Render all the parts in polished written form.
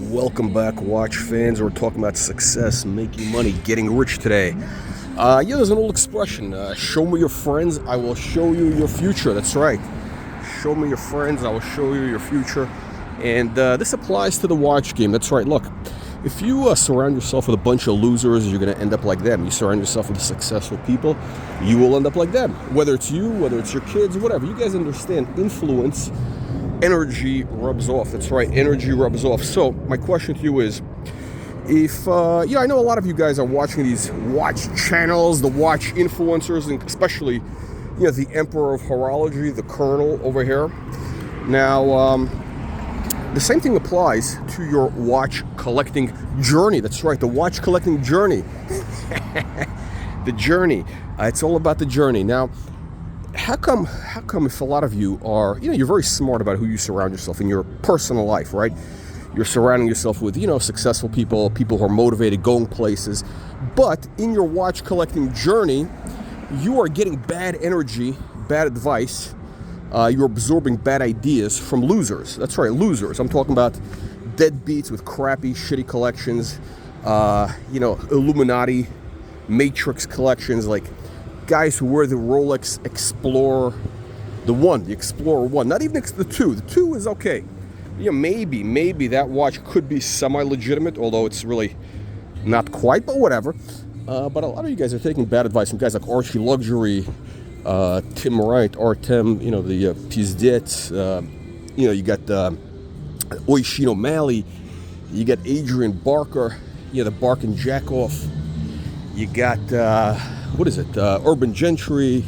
Welcome back, watch fans. We're talking about success, making money, getting rich today. There's an old expression, show me your friends, I will show you your future. That's right. Show me your friends, I will show you your future. And this applies to the watch game. That's right. Look, if you surround yourself with a bunch of losers, you're going to end up like them. You surround yourself with successful people, you will end up like them. Whether it's you, whether it's your kids, whatever. You guys understand influence. Energy rubs off. That's right. Energy rubs off. So my question to you is, if I know a lot of you guys are watching these watch channels, the watch influencers, and especially the Emperor of Horology, the Colonel over here. Now the same thing applies to your watch collecting journey. That's right, the watch collecting journey. The journey. It's all about the journey. Now, how come if a lot of you are, you're very smart about who you surround yourself in your personal life, right? You're surrounding yourself with, successful people, people who are motivated, going places. But in your watch collecting journey, you are getting bad energy, bad advice. You're absorbing bad ideas from losers. That's right, losers. I'm talking about deadbeats with crappy, shitty collections, Illuminati, Matrix collections, like guys who wear the Rolex Explorer, the Explorer 1, not even the 2. The 2 is okay. Maybe that watch could be semi-legitimate, although it's really not quite, but whatever. But a lot of you guys are taking bad advice from guys like ArchieLuxury, Tim Wright, Artem, the Pizdets, you got Oisin OMalley, you got Adrian Barker, the Bark and Jackoff, you got, Urban Gentry,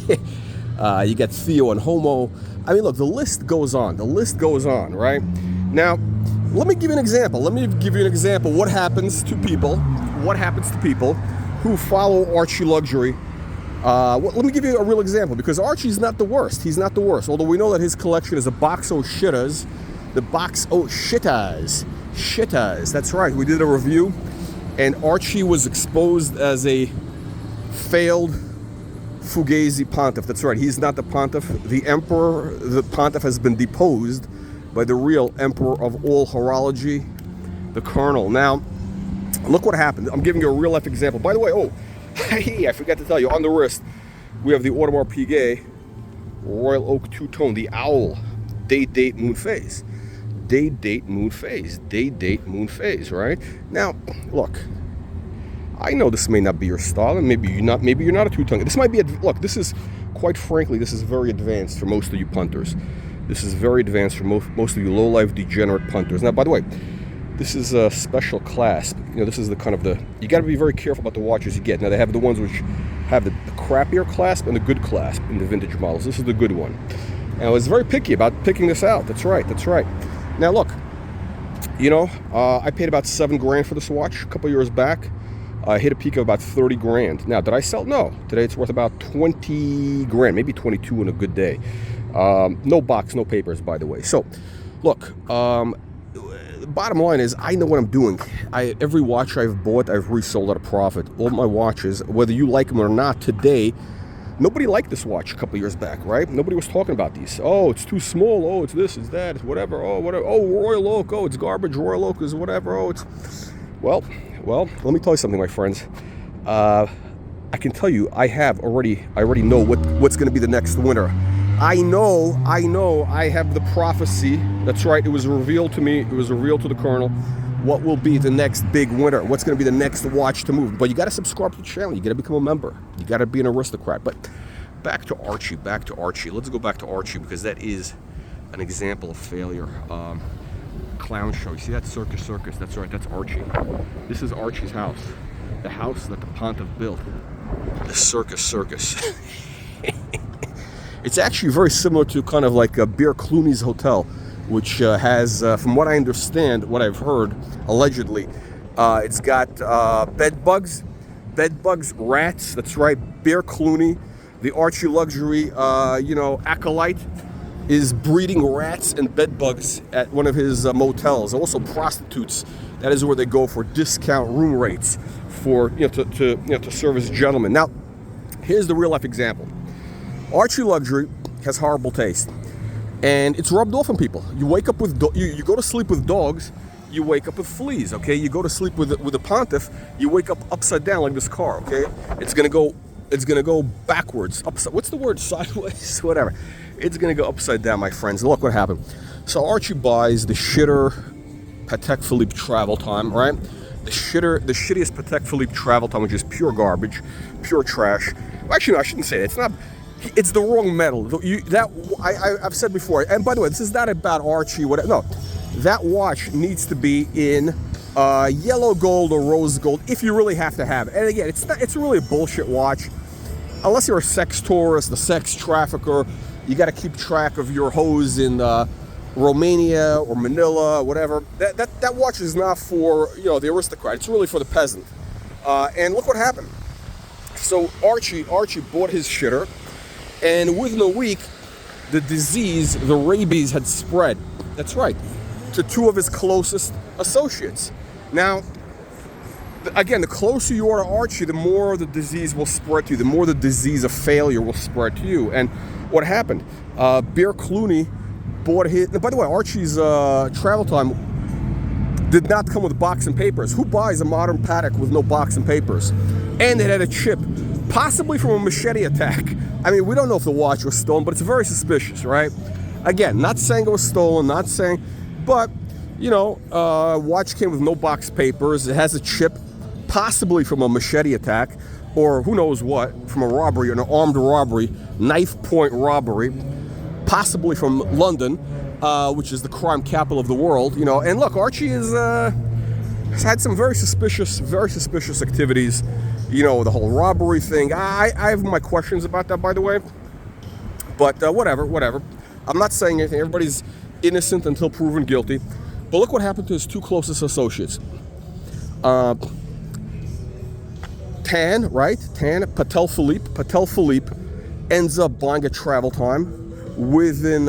you got Theo and Homo. I mean, look, the list goes on, right? Now, let me give you an example. What happens to people who follow ArchieLuxury. Let me give you a real example, because Archie's not the worst. He's not the worst. Although we know that his collection is a box o' shittas. The box o' shittas. Shittas. That's right. We did a review, and Archie was exposed as a failed Fugazi pontiff. That's right. He's not the pontiff. The emperor, the pontiff, has been deposed by the real emperor of all horology, the Colonel. Now, look what happened. I'm giving you a real life example. By the way, I forgot to tell you, on the wrist, we have the Audemars Piguet Royal Oak Two-Tone, the Owl, Date, Moon Phase. Date, Moon Phase, right? Now, look, I know this may not be your style, and maybe you're not a two-tone. This might be, this is, quite frankly, this is very advanced for most of you punters. This is very advanced for most of you low-life degenerate punters. Now, by the way, this is a special clasp. This is you got to be very careful about the watches you get. Now, they have the ones which have the crappier clasp and the good clasp in the vintage models. This is the good one. And I was very picky about picking this out. That's right. Now, look, I paid about $7,000 for this watch a couple years back. I hit a peak of about $30,000. Now, did I sell? No. Today it's worth about $20,000, maybe 22 on a good day. No box, no papers, by the way. So, look, bottom line is, I know what I'm doing. Every watch I've bought, I've resold at a profit. All my watches, whether you like them or not, today, nobody liked this watch a couple years back, right? Nobody was talking about these. Oh, it's too small. Oh, it's this, it's that, it's whatever. Oh, whatever. Oh, Royal Oak. Oh, it's garbage. Royal Oak is whatever. Oh, it's... Well, let me tell you something, my friends. I can tell you, I already know what's going to be the next winner. I know, I have the prophecy. That's right, it was revealed to me, it was revealed to the Colonel, what will be the next big winner, what's going to be the next watch to move. But you got to subscribe to the channel, you got to become a member, you got to be an aristocrat. But back to Archie. Let's go back to Archie, because that is an example of failure. Clown show. You see that circus? That's right, that's Archie. This is Archie's house. The house that the pontiff built. The circus. It's actually very similar to kind of like Bear Clooney's hotel, which has, from what I understand, what I've heard, allegedly, it's got bed bugs, rats. That's right, Bear Clooney, the ArchieLuxury, acolyte, is breeding rats and bed bugs at one of his motels. Also prostitutes. That is where they go for discount room rates for to serve as gentlemen. Now, here's the real life example. ArchieLuxury has horrible taste, and it's rubbed off on people. You wake up with you go to sleep with dogs. you wake up with fleas, okay? You go to sleep with a pontiff, you wake up upside down like this car, okay? It's gonna go backwards, upside, what's the word, sideways, whatever. It's gonna go upside down, my friends. Look what happened. So Archie buys the shitter Patek Philippe travel time, right? The shittiest Patek Philippe travel time, which is pure garbage, pure trash. Actually, no, I shouldn't say that. It's not. It's the wrong metal. I've said before. And by the way, this is not about Archie. Whatever. No, that watch needs to be in yellow gold or rose gold if you really have to have it. And again, it's really a bullshit watch. Unless you're a sex tourist, a sex trafficker, you got to keep track of your hoes in Romania or Manila, whatever. That watch is not for, you know, the aristocrat. It's really for the peasant. And look what happened. So Archie bought his shitter, and within a week, the disease, the rabies, had spread. That's right, to two of his closest associates. Now, again, the closer you are to Archie, the more the disease will spread to you. The more the disease of failure will spread to you. And what happened? Bear Clooney bought his. And by the way, Archie's travel time did not come with box and papers. Who buys a modern Patek with no box and papers? And it had a chip, possibly from a machete attack. I mean, we don't know if the watch was stolen, but it's very suspicious, right? Again, not saying it was stolen, not saying, but, you know, watch came with no box papers. It has a chip, possibly from a machete attack, or who knows what, from a robbery, an armed robbery, knife point robbery, possibly from London, which is the crime capital of the world, you know. And look, Archie has had some very suspicious activities, you know, the whole robbery thing. I have my questions about that, by the way, but whatever. I'm not saying anything. Everybody's innocent until proven guilty. But look what happened to his two closest associates. Patek Philippe ends up buying a travel time within,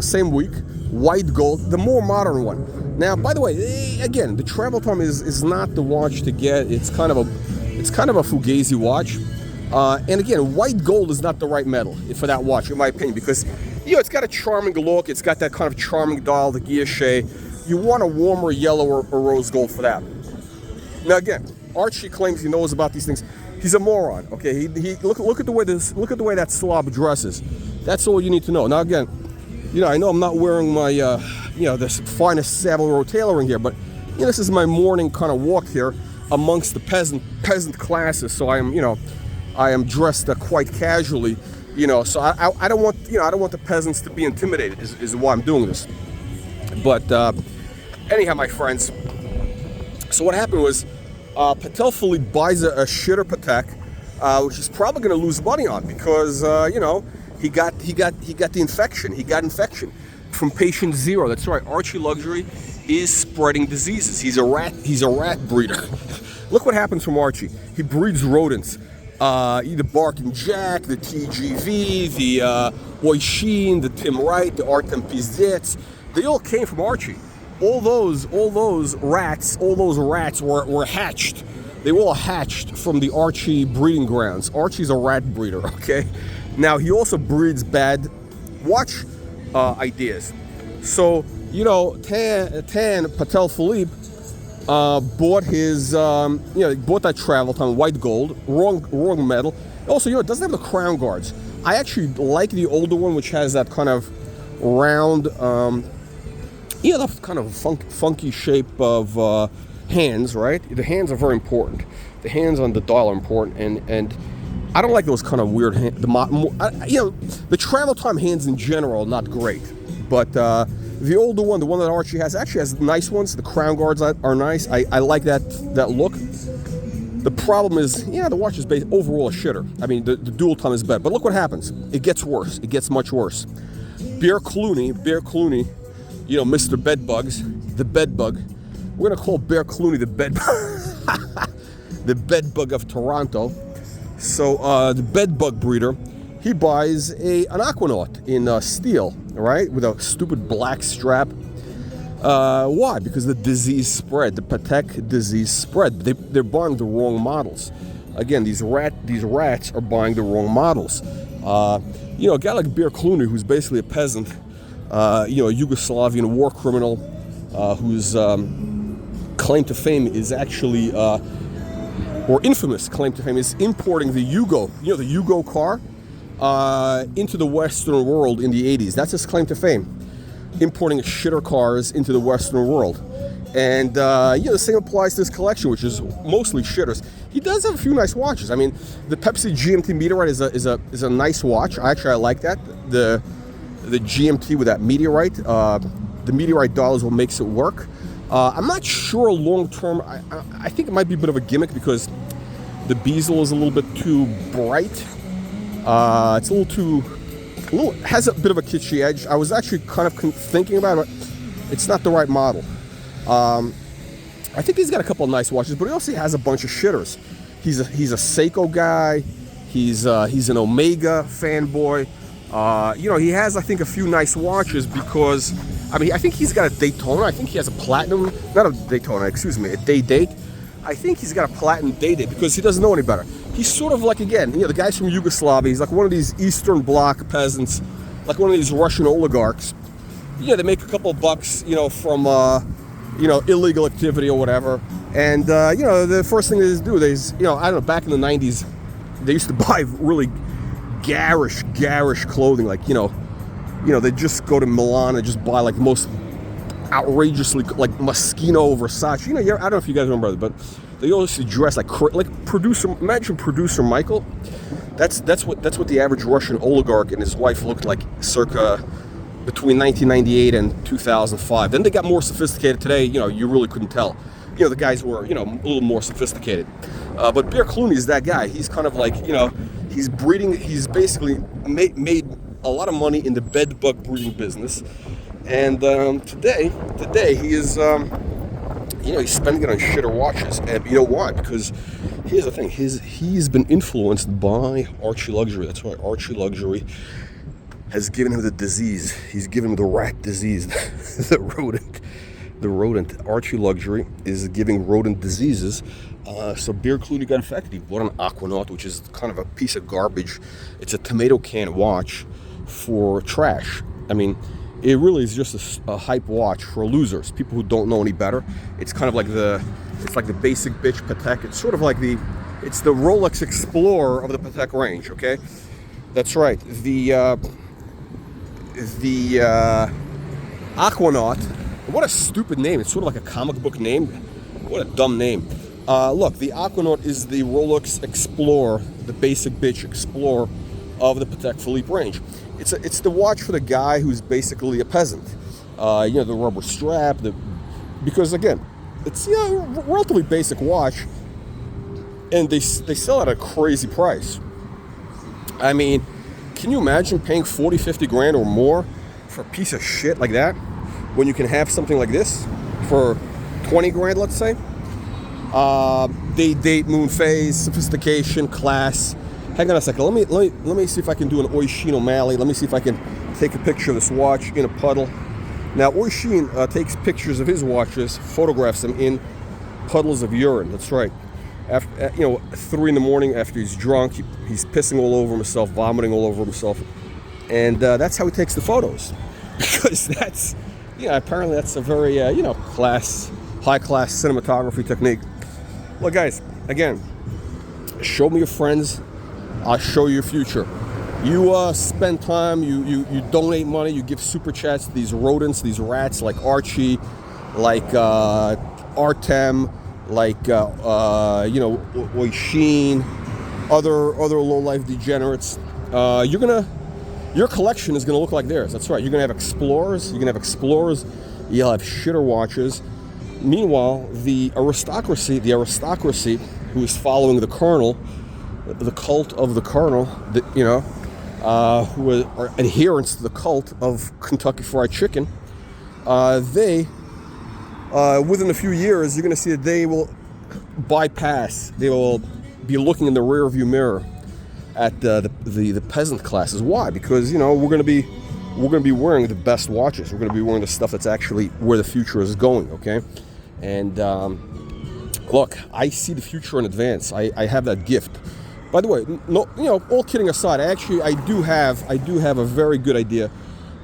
same week, white gold, the more modern one. Now, by the way, again, the travel time is not the watch to get. It's kind of a fugazi watch. And again, white gold is not the right metal for that watch, in my opinion, because, you know, it's got a charming look. It's got that kind of charming dial, the guilloche. You want a warmer yellow or rose gold for that. Now, again, Archie claims he knows about these things. He's a moron. Okay, he look at the way that slob dresses. That's all you need to know. Now, again, you know, I know I'm not wearing my the finest Savile Row tailoring here, but you know, this is my morning kind of walk here amongst the peasant classes. So I am dressed quite casually. You know, so I don't want the peasants to be intimidated. Is why I'm doing this. But anyhow, my friends. So what happened was, Patek Philippe buys a shitter Patek, which he's probably going to lose money on because he got the infection. He got infection from patient zero. That's right. ArchieLuxury is spreading diseases. He's a rat breeder. Look what happens from Archie. He breeds rodents. The Barking Jack, the TGV, the Oisin, the Tim Wright, the Artem Pizdets. They all came from Archie. All those rats were hatched. They were all hatched from the Archie breeding grounds. Archie's a rat breeder, okay? Now, he also breeds bad watch ideas. So, you know, Patek Philippe bought his, bought that travel time, white gold, wrong metal. Also, you know, it doesn't have the crown guards. I actually like the older one, which has that kind of round, that kind of funky shape of hands, right? The hands are very important. The hands on the dial are important, and I don't like those kind of weird hands. The travel time hands in general are not great, but the older one, the one that Archie has, actually has nice ones. The crown guards are nice. I like that look. The problem is, the watch is overall a shitter. I mean, the dual time is better, but look what happens. It gets worse. It gets much worse. Bear Clooney, Mr. Bedbugs, the bedbug. We're gonna call Bear Clooney the bedbug, the bedbug of Toronto. So the bedbug breeder, he buys an Aquanaut in steel, right, with a stupid black strap. Why? Because the disease spread. The Patek disease spread. They're buying the wrong models. Again, these rats are buying the wrong models. A guy like Bear Clooney, who's basically a peasant, a Yugoslavian war criminal, who's claim to fame is actually, or infamous claim to fame, is importing the Yugo, the Yugo car, into the Western world in the 80s. That's his claim to fame, importing shitter cars into the Western world. And the same applies to his collection, which is mostly shitters. He does have a few nice watches. I mean, the Pepsi GMT Meteorite is a nice watch. I like that. The GMT with that meteorite. The meteorite dial is what makes it work. I'm not sure long term. I think it might be a bit of a gimmick because the bezel is a little bit too bright. It's has a bit of a kitschy edge. I was actually kind of thinking about it. It's not the right model. I think he's got a couple of nice watches, but he also has a bunch of shitters. He's a Seiko guy. He's an Omega fanboy. He has, I think, a few nice watches because, I think he's got a Daytona. I think he has a platinum, not a Daytona, excuse me, a day-date. I think he's got a platinum day-date because he doesn't know any better. He's sort of like, again, the guys from Yugoslavia. He's like one of these Eastern Bloc peasants, like one of these Russian oligarchs. They make a couple of bucks, from, illegal activity or whatever. And, the first thing they do is, I don't know, back in the 90s, they used to buy really garish clothing. Like, they just go to Milan and just buy like the most outrageously, like Moschino, Versace. I don't know if you guys remember that, but they always dress like producer. Imagine producer Michael. That's what the average Russian oligarch and his wife looked like circa between 1998 and 2005. Then they got more sophisticated. Today, you really couldn't tell. The guys were, a little more sophisticated. But Bear Clooney is that guy. He's kind of like, he's breeding. He's basically made a lot of money in the bed bug breeding business. And today he is, he's spending it on shitter watches. And you know why? Because here's the thing. He's been influenced by ArchieLuxury. That's why ArchieLuxury has given him the disease. He's given him the rat disease, the rodent. ArchieLuxury is giving rodent diseases. So Bear Clooney got infected. He bought an Aquanaut, which is kind of a piece of garbage. It's a tomato can watch for trash. It really is just a hype watch for losers, people who don't know any better. It's kind of like the basic bitch Patek. It's sort of like it's the Rolex Explorer of the Patek range. Okay, that's right. The Aquanaut. What a stupid name. It's sort of like a comic book name. What a dumb name. Look, the Aquanaut is the Rolex Explorer, the basic bitch Explorer of the Patek Philippe range. It's the watch for the guy who's basically a peasant. The rubber strap, because again, it's a relatively basic watch, and they sell at a crazy price. Can you imagine paying 40, 50 grand or more for a piece of shit like that when you can have something like this for 20 grand, let's say? They date, moon phase, sophistication, class. Hang on a second. Let me see if I can do an Oisin OMalley. Let me see if I can take a picture of this watch in a puddle. Now, Oisin takes pictures of his watches, photographs them in puddles of urine. That's right. After 3 in the morning, after he's drunk, he's pissing all over himself, vomiting all over himself, and that's how he takes the photos. Because that's, apparently that's a very high class cinematography technique. Look, guys, again, show me your friends. I'll show you your future. You spend time, you donate money, you give super chats to these rodents, these rats like Archie, like Artem, like Oisin, other low-life degenerates. Your collection is gonna look like theirs. That's right. You're gonna have explorers. You'll have shitter watches. Meanwhile, the aristocracy who is following the colonel, the cult of the colonel, who are adherents to the cult of Kentucky Fried Chicken, within a few years, you're going to see that they will bypass, they will be looking in the rear view mirror at the peasant classes. Why? Because, we're going to be wearing the best watches. We're going to be wearing the stuff that's actually where the future is going, okay? And look, I see the future in advance. I have that gift. By the way, no, all kidding aside, I do have a very good idea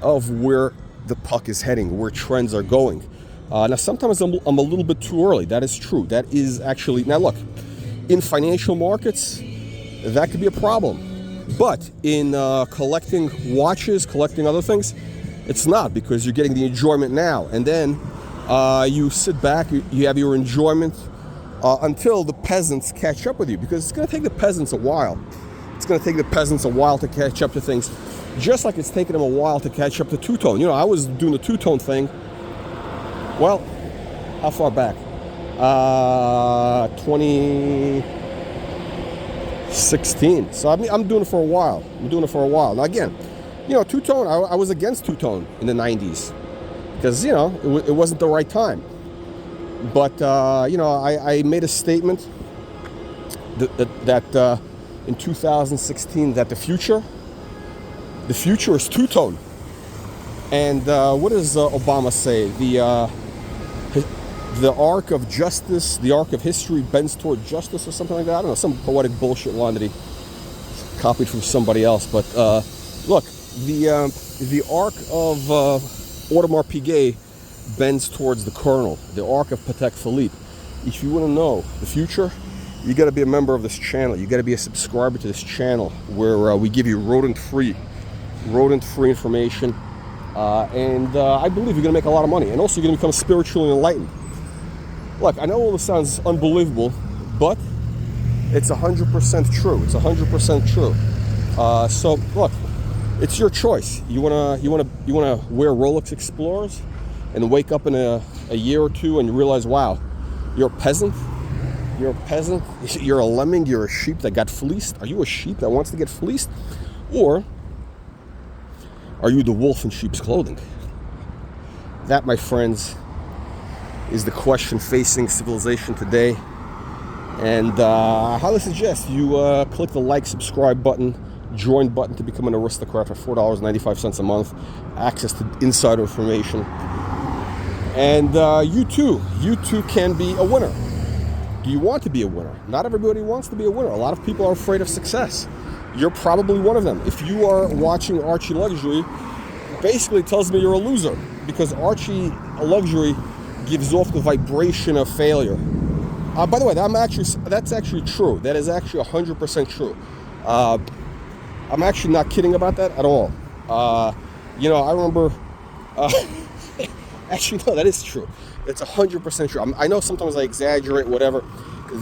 of where the puck is heading, where trends are going. Now, sometimes I'm a little bit too early. That is true. That is actually... Now, look, in financial markets, that could be a problem. But in collecting watches, collecting other things, it's not, because you're getting the enjoyment now. And then you sit back, you have your enjoyment until the peasants catch up with you, because it's going to take the peasants a while. It's going to take the peasants a while to catch up to things, just like it's taken them a while to catch up to two-tone. You know, I was doing the two-tone thing. Well, how far back? 2016. So I'm doing it for a while. Now again, you know, two-tone, I was against two-tone in the 90s because, you know, it wasn't the right time. But, you know, I made a statement that in 2016 that the future is two-tone. And what does Obama say? The arc of justice, the arc of history bends toward justice, or something like that. I don't know, some poetic bullshit line that he copied from somebody else. But look, the arc of Audemars Piguet bends towards the Colonel. The arc of Patek Philippe. If you want to know the future, you got to be a member of this channel. You got to be a subscriber to this channel, where we give you rodent-free information. And I believe you're going to make a lot of money, and also you're going to become spiritually enlightened. Look, I know all this sounds unbelievable, but it's 100% true. It's 100% true. So look, it's your choice. You wanna wear Rolex Explorers and wake up in a year or two and you realize, wow, you're a peasant. You're a peasant. You're a lemming. You're a sheep that got fleeced. Are you a sheep that wants to get fleeced, or are you the wolf in sheep's clothing? That, my friends, is the question facing civilization today. And I highly suggest you click the like, subscribe button, join button to become an aristocrat for $4.95 a month, access to insider information. And you too can be a winner. Do you want to be a winner? Not everybody wants to be a winner. A lot of people are afraid of success. You're probably one of them. If you are watching ArchieLuxury, basically tells me you're a loser, because ArchieLuxury gives off the vibration of failure. By the way, that's actually true. That is actually 100% true. I'm actually not kidding about that at all. You know, I remember... actually, no, that is true. It's 100% true. I know sometimes I exaggerate, whatever.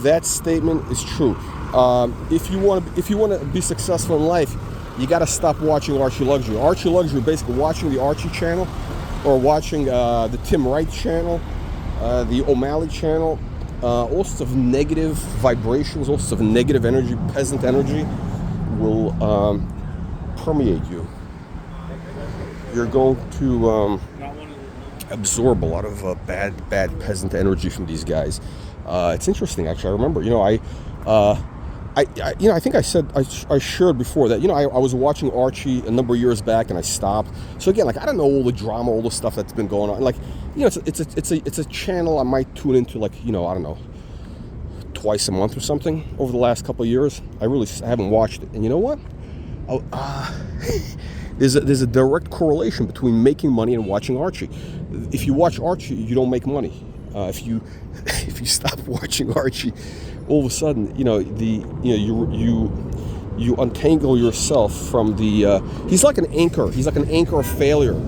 That statement is true. If you want to be successful in life, you got to stop watching ArchieLuxury. ArchieLuxury, basically watching the Archie channel, or watching the Tim Wright channel, the O'Malley channel. All sorts of negative vibrations, all sorts of negative energy, peasant energy, will permeate you. You're going to absorb a lot of bad peasant energy from these guys. It's interesting, actually. I remember, you know, I think I said, I shared before that, you know, I was watching Archie a number of years back and I stopped. So again, like, I don't know all the drama, all the stuff that's been going on. Like, you know, it's a channel I might tune into, like, you know, I don't know, twice a month or something over the last couple of years. I haven't watched it. And you know what? There's a direct correlation between making money and watching Archie. If you watch Archie, you don't make money. If you stop watching Archie, all of a sudden, you know, you untangle yourself from the. He's like an anchor. He's like an anchor of failure.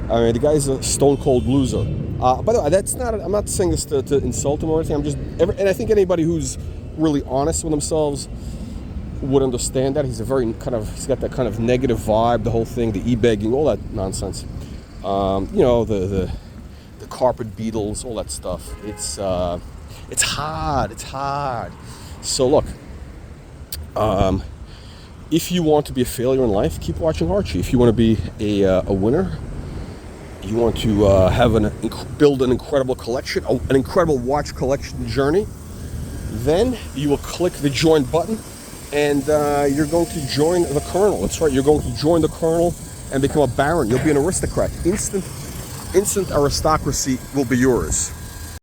I mean, the guy's a stone cold loser. By the way, that's not. I'm not saying this to insult him or anything. And I think anybody who's really honest with themselves would understand that. He's a very he's got that kind of negative vibe, the whole thing, the e-begging, all that nonsense. You know, the carpet beetles, all that stuff. It's hard. So look, if you want to be a failure in life, keep watching Archie. If you want to be a winner, you want to build an incredible collection, an incredible watch collection journey, then you will click the join button. And you're going to join the Colonel. That's right. You're going to join the Colonel and become a baron. You'll be an aristocrat. Instant aristocracy will be yours.